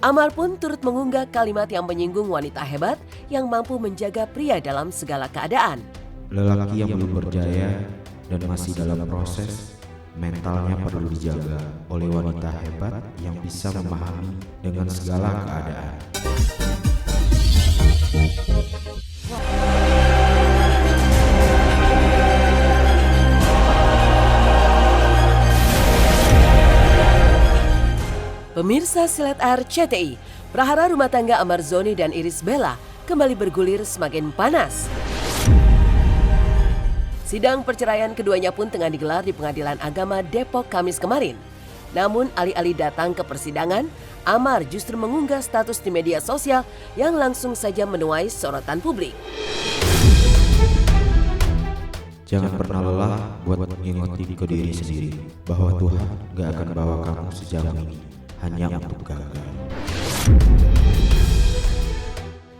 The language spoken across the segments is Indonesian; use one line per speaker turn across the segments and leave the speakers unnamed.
Amar pun turut mengunggah kalimat yang menyinggung wanita hebat yang mampu menjaga pria dalam segala keadaan.
Lelaki yang belum berjaya dan masih dalam proses, mentalnya perlu dijaga oleh wanita hebat yang bisa memahami dengan segala keadaan.
Pemirsa Silet RCTI, prahara rumah tangga Amar Zoni dan Irish Bella kembali bergulir semakin panas. Sidang perceraian keduanya pun tengah digelar di Pengadilan Agama Depok Kamis kemarin. Namun alih-alih datang ke persidangan, Amar justru mengunggah status di media sosial yang langsung saja menuai sorotan publik.
Jangan pernah lelah buat mengingat ke diri sendiri bahwa Tuhan gak akan bawa kamu sejauh ini hanya untuk gagal.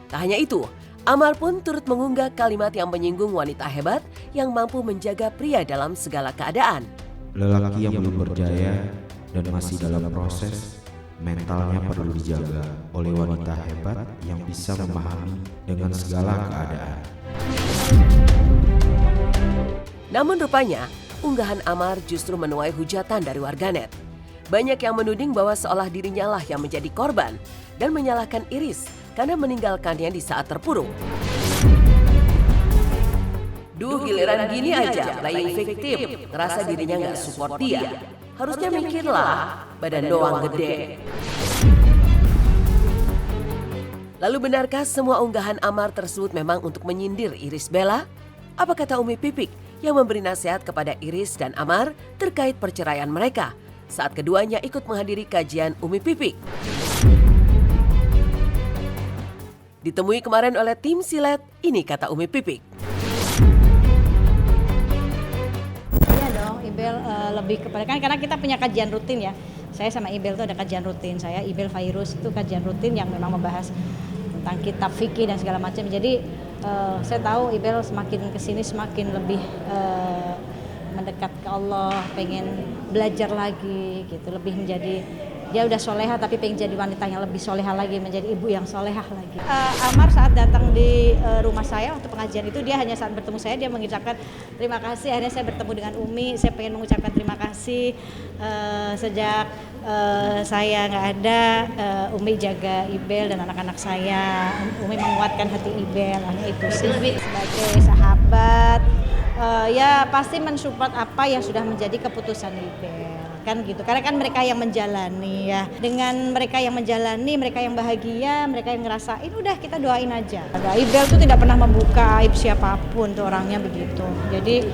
Tak hanya itu, Amar pun turut mengunggah kalimat yang menyinggung wanita hebat yang mampu menjaga pria dalam segala keadaan.
Lelaki yang belum berjaya dan masih dalam proses, mentalnya perlu dijaga oleh wanita hebat yang bisa memahami dengan segala keadaan.
Namun rupanya, unggahan Amar justru menuai hujatan dari warganet. Banyak yang menuding bahwa seolah dirinya lah yang menjadi korban dan menyalahkan Irish karena meninggalkannya di saat terpuruk. Duh, giliran gini aja playing victim, ngerasa dirinya nggak support dia. Harusnya mikirlah, badan doang gede. Lalu benarkah semua unggahan Amar tersebut memang untuk menyindir Irish Bella? Apa kata Umi Pipik yang memberi nasihat kepada Irish dan Amar terkait perceraian mereka saat keduanya ikut menghadiri kajian Umi Pipik? Ditemui kemarin oleh tim Silet, ini kata Umi Pipik.
Iya dong, Ibel lebih kepada, kan karena kita punya kajian rutin ya. Saya sama Ibel tuh ada kajian rutin. Saya, Ibel, Fairuz itu kajian rutin yang memang membahas tentang kitab fikih dan segala macam. Jadi saya tahu Ibel semakin kesini semakin lebih mendekat ke Allah, pengen belajar lagi gitu, lebih menjadi, dia udah soleha tapi pengen jadi wanita yang lebih soleha lagi, menjadi ibu yang solehah lagi. Amar saat datang di rumah saya untuk pengajian itu, dia hanya saat bertemu saya dia mengucapkan terima kasih. Akhirnya saya bertemu dengan Umi, saya pengen mengucapkan terima kasih sejak saya nggak ada, Umi jaga Ibel dan anak-anak saya, Umi menguatkan hati Ibel, hanya itu sih. Sebagai sahabat ya pasti mensupport apa yang sudah menjadi keputusan Ibel. Kan gitu, karena kan mereka yang menjalani ya, dengan mereka yang menjalani, mereka yang bahagia, mereka yang ngerasain, udah kita doain aja. Ibel tuh tidak pernah membuka aib siapapun tuh orangnya begitu, jadi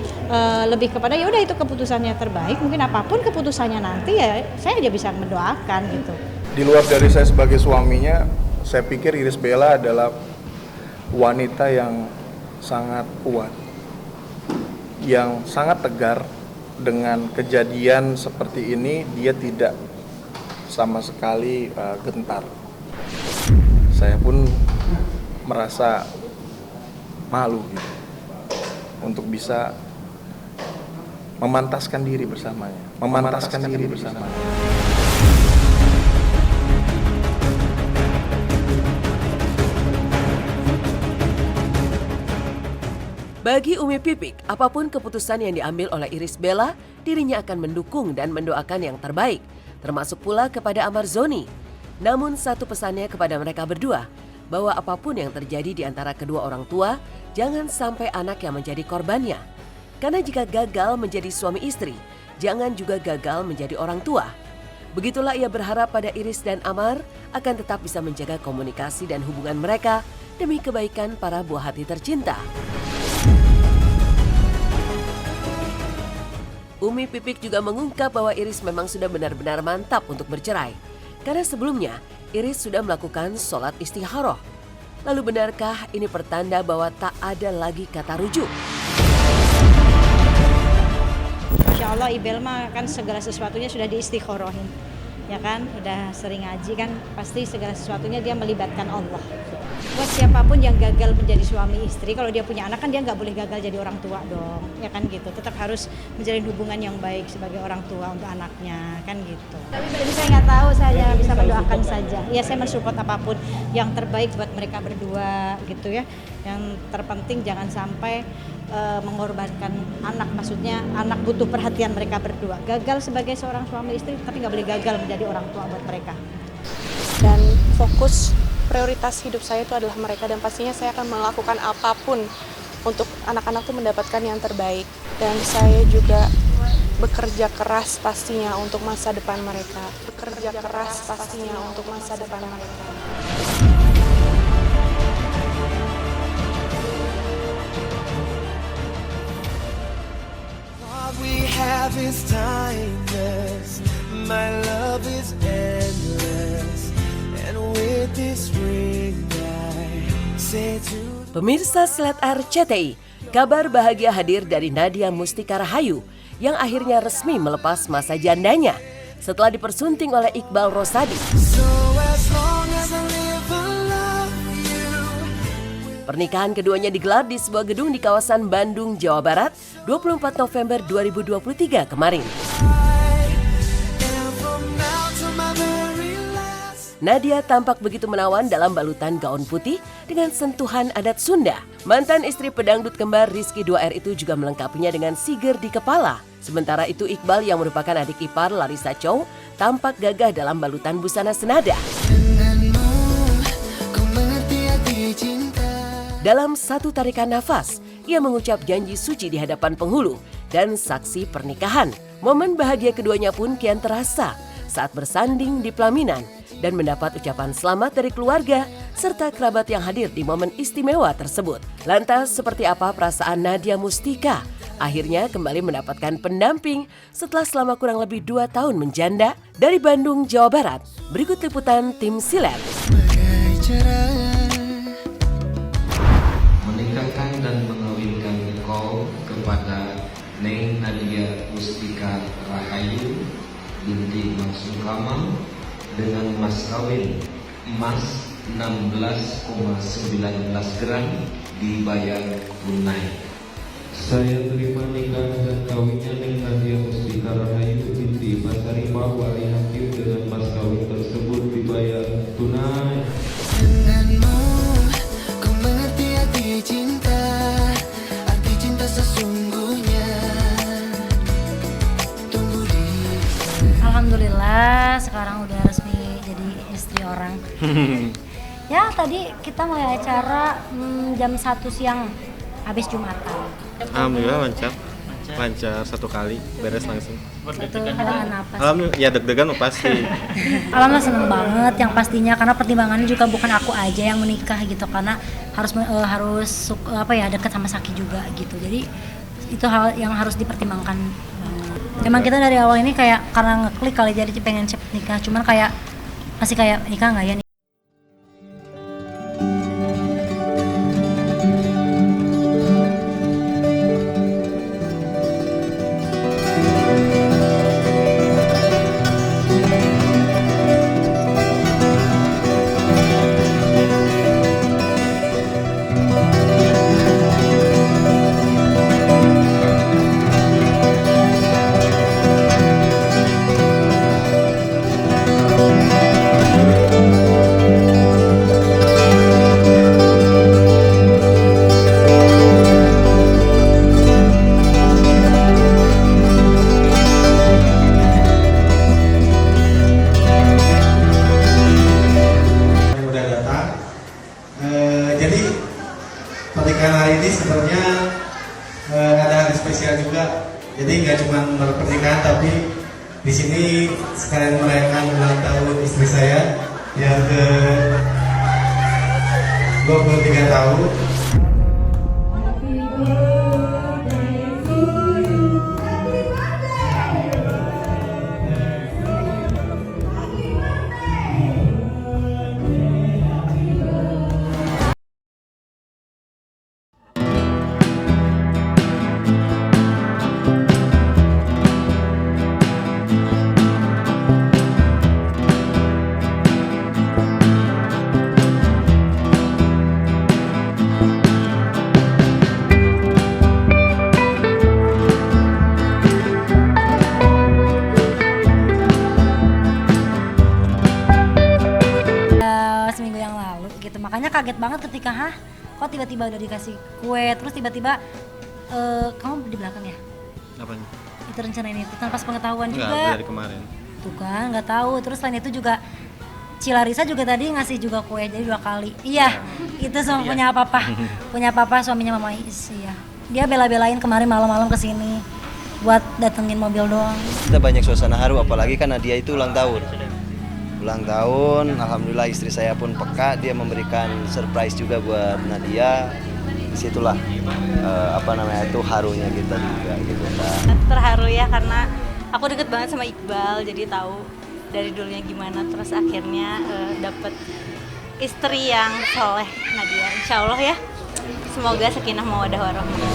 lebih kepada ya udah itu keputusannya terbaik, mungkin apapun keputusannya nanti ya saya aja bisa mendoakan gitu.
Di luar dari saya sebagai suaminya, saya pikir Irish Bella adalah wanita yang sangat kuat, yang sangat tegar. Dengan kejadian seperti ini dia tidak sama sekali gentar. Saya pun merasa malu gitu, untuk bisa memantaskan diri bersamanya,
Bagi Umi Pipik, apapun keputusan yang diambil oleh Irish Bella, dirinya akan mendukung dan mendoakan yang terbaik, termasuk pula kepada Amar Zoni. Namun satu pesannya kepada mereka berdua, bahwa apapun yang terjadi di antara kedua orang tua, jangan sampai anak yang menjadi korbannya. Karena jika gagal menjadi suami istri, jangan juga gagal menjadi orang tua. Begitulah ia berharap pada Irish dan Amar akan tetap bisa menjaga komunikasi dan hubungan mereka demi kebaikan para buah hati tercinta. Umi Pipik juga mengungkap bahwa Irish memang sudah benar-benar mantap untuk bercerai. Karena sebelumnya, Irish sudah melakukan sholat istikharah. Lalu benarkah ini pertanda bahwa tak ada lagi kata rujuk?
Insya Allah Ibel mah kan segala sesuatunya sudah diistikhorohin. ya kan, udah sering ngaji kan, pasti segala sesuatunya dia melibatkan Allah. Buat siapapun yang gagal menjadi suami istri, kalau dia punya anak kan dia nggak boleh gagal jadi orang tua dong, ya kan gitu. Tetap harus menjalin hubungan yang baik sebagai orang tua untuk anaknya, kan gitu. Jadi saya nggak tahu, saya bisa mendoakan saja. Ya saya mensupport apapun yang terbaik buat mereka berdua gitu ya. Yang terpenting jangan sampai mengorbankan anak, maksudnya anak butuh perhatian mereka berdua. Gagal sebagai seorang suami istri, tapi nggak boleh gagal menjadi orang tua buat mereka.
Dan fokus prioritas hidup saya itu adalah mereka, dan pastinya saya akan melakukan apapun untuk anak-anak itu mendapatkan yang terbaik. Dan saya juga bekerja keras pastinya untuk masa depan mereka. Bekerja keras pastinya untuk masa depan mereka.
We have is timeless, my love is endless, and with this ring I say to
Pemirsa Slet RCTI, kabar bahagia hadir dari Nadia Mustika Rahayu yang akhirnya resmi melepas masa jandanya setelah dipersunting oleh Iqbal Rosadi.
so as long as I live I love you.
Pernikahan keduanya digelar di sebuah gedung di kawasan Bandung, Jawa Barat, 24 November 2023 kemarin.
And from now to my very last
Nadia tampak begitu menawan dalam balutan gaun putih dengan sentuhan adat Sunda. Mantan istri pedangdut kembar Rizky 2R itu juga melengkapinya dengan siger di kepala. Sementara itu Iqbal yang merupakan adik ipar Larissa Chow tampak gagah dalam balutan busana senada.
denganmu, ku mengerti arti cinta.
Dalam satu tarikan nafas, ia mengucap janji suci di hadapan penghulu dan saksi pernikahan. Momen bahagia keduanya pun kian terasa saat bersanding di pelaminan dan mendapat ucapan selamat dari keluarga serta kerabat yang hadir di momen istimewa tersebut. Lantas seperti apa perasaan Nadia Mustika? Akhirnya kembali mendapatkan pendamping setelah selama kurang lebih 2 tahun menjanda. Dari Bandung, Jawa Barat, berikut liputan tim Silet.
Bagai cerah
Menikahkan dan mengawinkan engkau kepada Neng Nadia Mustika Rahayu binti Mansur Kamal dengan mas kawin emas 16,19 gram dibayar tunai. Saya terima nikah dan kawinnya Neng Nadia Mustika Rahayu binti Pasaripa Wali Hakim dengan mas kawin tersebut dibayar tunai.
denganmu, ku mengerti arti cinta sesungguhnya. Tunggu di
Alhamdulillah sekarang udah resmi jadi istri orang. Ya tadi kita mulai acara jam 1 siang habis Jumatan.
Alhamdulillah lancar 1 kali beres langsung.
Itu halangan apa sih?
Alhamdulillah ya deg-degan pasti.
Alhamdulillah seneng banget yang pastinya karena pertimbangannya juga bukan aku aja yang menikah gitu, karena harus dekat sama Saki juga gitu. Jadi itu hal yang harus dipertimbangkan banget. Emang kita dari awal ini kayak karena ngeklik kali jadi pengen cepet nikah, cuman kayak masih kayak nikah nggak ya?
Jadi pernikahan hari ini sebenarnya ada hari spesial juga. Jadi nggak cuma pernikahan, tapi di sini sekalian merayakan ulang tahun istri saya yang ke 23 tahun.
Makanya kaget banget ketika kok tiba-tiba udah dikasih kue, terus tiba-tiba kamu di belakang ya?
Apanya?
Itu rencana ini tanpa pengetahuan
Enggak,
juga.
dari kemarin.
Tuh kan, nggak tahu. Terus selain itu juga Cilarisa juga tadi ngasih juga kue, jadi 2 kali. Iya, itu sama punya papa suaminya Mama Is. Iya. Dia bela-belain kemarin malam-malam kesini buat datengin mobil doang.
Kita banyak suasana haru, apalagi karena dia itu ulang tahun. Alhamdulillah istri saya pun peka, dia memberikan surprise juga buat Nadia. Disitulah harunya kita juga gitu kan.
Terharu ya karena aku deket banget sama Iqbal, jadi tahu dari dulunya gimana, terus akhirnya dapet istri yang soleh Nadia, insya Allah ya. Semoga sakinah mawaddah warahmah.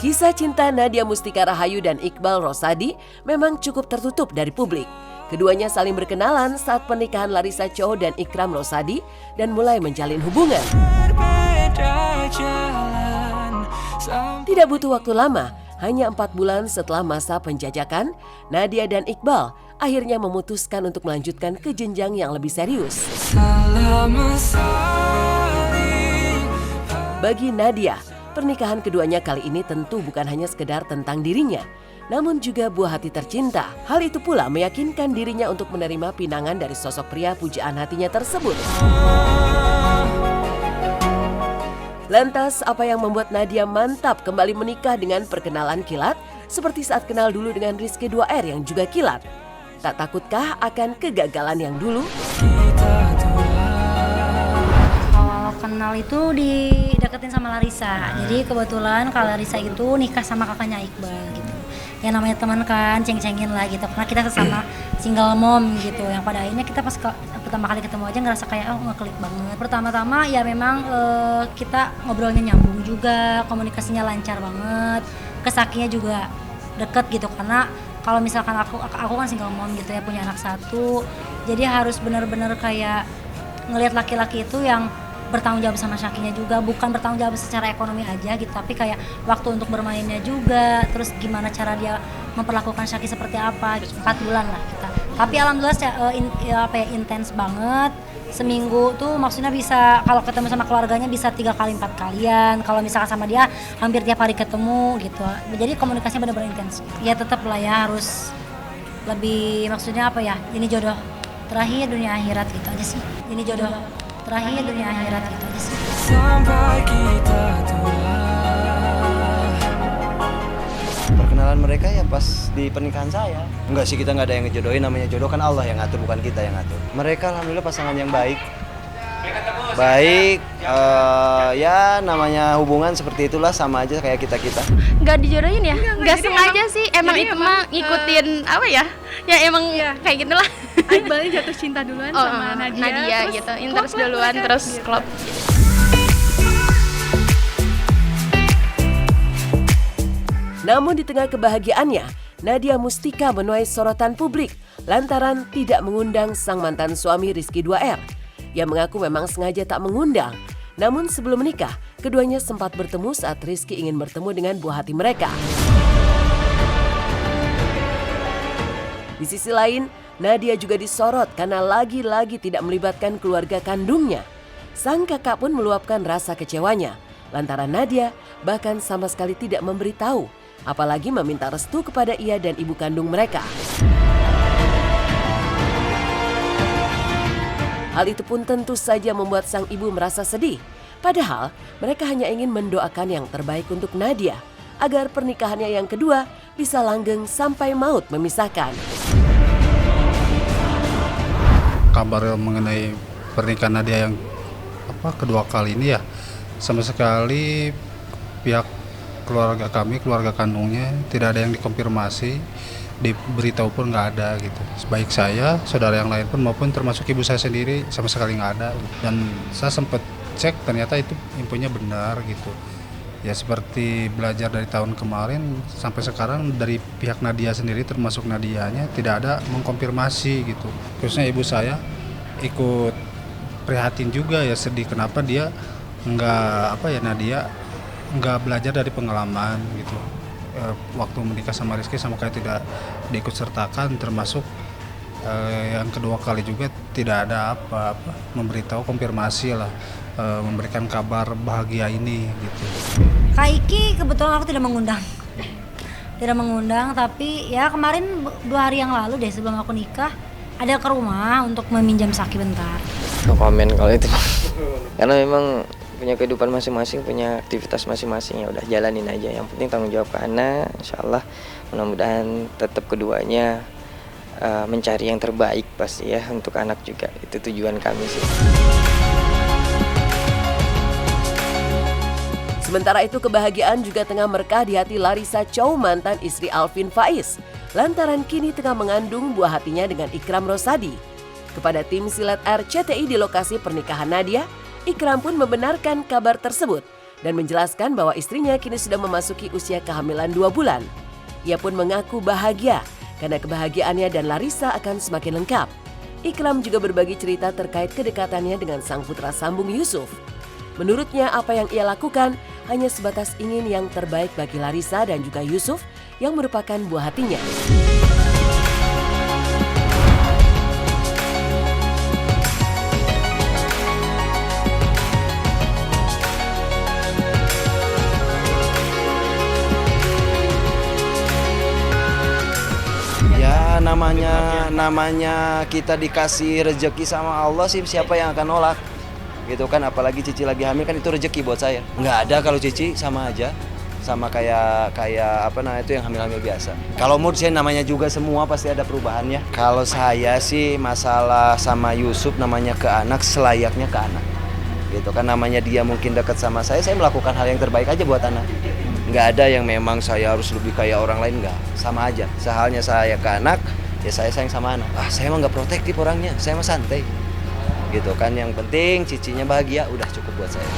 Kisah cinta Nadia Mustika Rahayu dan Iqbal Rosadi memang cukup tertutup dari publik. Keduanya saling berkenalan saat pernikahan Larissa Chow dan Ikram Rosadi dan mulai menjalin hubungan. Tidak butuh waktu lama, hanya 4 bulan setelah masa penjajakan, Nadia dan Iqbal akhirnya memutuskan untuk melanjutkan ke jenjang yang lebih serius. Bagi Nadia, pernikahan keduanya kali ini tentu bukan hanya sekedar tentang dirinya, namun juga buah hati tercinta. Hal itu pula meyakinkan dirinya untuk menerima pinangan dari sosok pria pujaan hatinya tersebut. Lantas, apa yang membuat Nadia mantap kembali menikah dengan perkenalan kilat seperti saat kenal dulu dengan Rizky 2R yang juga kilat? Tak takutkah akan kegagalan yang dulu?
Awal kenal itu dideketin sama Larissa. Jadi kebetulan kalau Larissa itu nikah sama kakaknya Iqbal gitu. Ya namanya teman kan, ceng-cengin lah gitu. Karena kita sesama single mom gitu. Yang pada akhirnya kita pas pertama kali ketemu aja ngerasa kayak ngeklik banget. Pertama-tama ya memang kita ngobrolnya nyambung juga, komunikasinya lancar banget. Kesakinya juga deket gitu karena kalau misalkan aku kan single mom gitu ya, punya anak 1. Jadi harus benar-benar kayak ngelihat laki-laki itu yang bertanggung jawab sama Syakinya juga, bukan bertanggung jawab secara ekonomi aja gitu, tapi kayak waktu untuk bermainnya juga, terus gimana cara dia memperlakukan Syaki seperti apa. 4 bulan lah kita. Tapi alhamdulillah intens banget. Seminggu tuh maksudnya bisa kalau ketemu sama keluarganya bisa 3 kali 4 kalian. Kalau misalkan sama dia hampir tiap hari ketemu gitu. Jadi komunikasinya benar-benar intens. Ya tetap lah ya harus lebih, maksudnya ini jodoh terakhir dunia akhirat gitu aja sih. Ini jodoh terakhir dunia akhirat gitu aja sih.
Sampai kita tua.
Perkenalan mereka ya pas di pernikahan saya. Enggak sih, kita nggak ada yang ngejodohin, namanya jodoh kan Allah yang ngatur, bukan kita yang ngatur. Mereka alhamdulillah pasangan yang baik. Ya namanya hubungan seperti itulah, sama aja kayak kita-kita.
Nggak dijodohin ya? Nggak sengaja sih, emang itu mah ngikutin ya emang kayak gitulah.
Iqbalnya jatuh cinta duluan sama Nadia
gitu, interest duluan terus klop.
Namun di tengah kebahagiaannya, Nadia Mustika menuai sorotan publik lantaran tidak mengundang sang mantan suami Rizky 2R. Ia mengaku memang sengaja tak mengundang. Namun sebelum menikah, keduanya sempat bertemu saat Rizky ingin bertemu dengan buah hati mereka. Di sisi lain, Nadia juga disorot karena lagi-lagi tidak melibatkan keluarga kandungnya. Sang kakak pun meluapkan rasa kecewanya lantaran Nadia bahkan sama sekali tidak memberitahu, apalagi meminta restu kepada ia dan ibu kandung mereka. Hal itu pun tentu saja membuat sang ibu merasa sedih. Padahal mereka hanya ingin mendoakan yang terbaik untuk Nadia agar pernikahannya yang kedua bisa langgeng sampai maut memisahkan.
Kabar mengenai pernikahan Nadia yang kedua kali ini ya, sama sekali pihak keluarga kami, keluarga kandungnya tidak ada yang dikonfirmasi, diberitahu pun nggak ada gitu. Baik saya, saudara yang lain pun maupun termasuk ibu saya sendiri sama sekali nggak ada. Dan saya sempat cek ternyata itu infonya benar gitu. Ya seperti belajar dari tahun kemarin sampai sekarang dari pihak Nadia sendiri termasuk Nadianya tidak ada mengkonfirmasi gitu. Khususnya ibu saya ikut prihatin juga ya, sedih kenapa dia Nadia nggak belajar dari pengalaman gitu. Waktu menikah sama Rizky sama kayak tidak diikut sertakan, termasuk Yang kedua kali juga tidak ada apa-apa memberitahu konfirmasi lah, memberikan kabar bahagia ini gitu.
Kak Iki kebetulan aku tidak mengundang. Tidak mengundang, tapi ya kemarin 2 hari yang lalu deh sebelum aku nikah ada ke rumah untuk meminjam Saki bentar.
No komen kalau itu. Karena memang punya kehidupan masing-masing, punya aktivitas masing-masing, ya udah jalanin aja. Yang penting tanggung jawab ke anak, insyaallah mudah-mudahan tetap keduanya mencari yang terbaik pasti ya untuk anak juga. Itu tujuan kami sih.
Sementara itu kebahagiaan juga tengah merekah di hati Larissa Chow, mantan istri Alvin Faiz, lantaran kini tengah mengandung buah hatinya dengan Ikram Rosadi. Kepada tim Silat RCTI di lokasi pernikahan Nadia, Ikram pun membenarkan kabar tersebut dan menjelaskan bahwa istrinya kini sudah memasuki usia kehamilan 2 bulan. Ia pun mengaku bahagia karena kebahagiaannya dan Larissa akan semakin lengkap. Ikram juga berbagi cerita terkait kedekatannya dengan sang putra sambung Yusuf. Menurutnya apa yang ia lakukan hanya sebatas ingin yang terbaik bagi Larissa dan juga Yusuf yang merupakan buah hatinya.
Ya namanya kita dikasih rezeki sama Allah sih, siapa yang akan nolak gitu kan, apalagi Cici lagi hamil kan itu rezeki buat saya. Nggak ada kalau Cici sama aja, sama kayak apa namanya itu yang hamil-hamil biasa. Kalau mood saya namanya juga semua pasti ada perubahannya. Kalau saya sih masalah sama Yusuf namanya ke anak selayaknya ke anak gitu kan, namanya dia mungkin dekat sama saya melakukan hal yang terbaik aja buat anak. Nggak ada yang memang saya harus lebih kayak orang lain, nggak, sama aja. Sehalnya saya ke anak, ya saya sayang sama anak. Saya mah nggak protektif orangnya, saya mah santai gitu kan. Yang penting cicinya bahagia, udah cukup buat saya.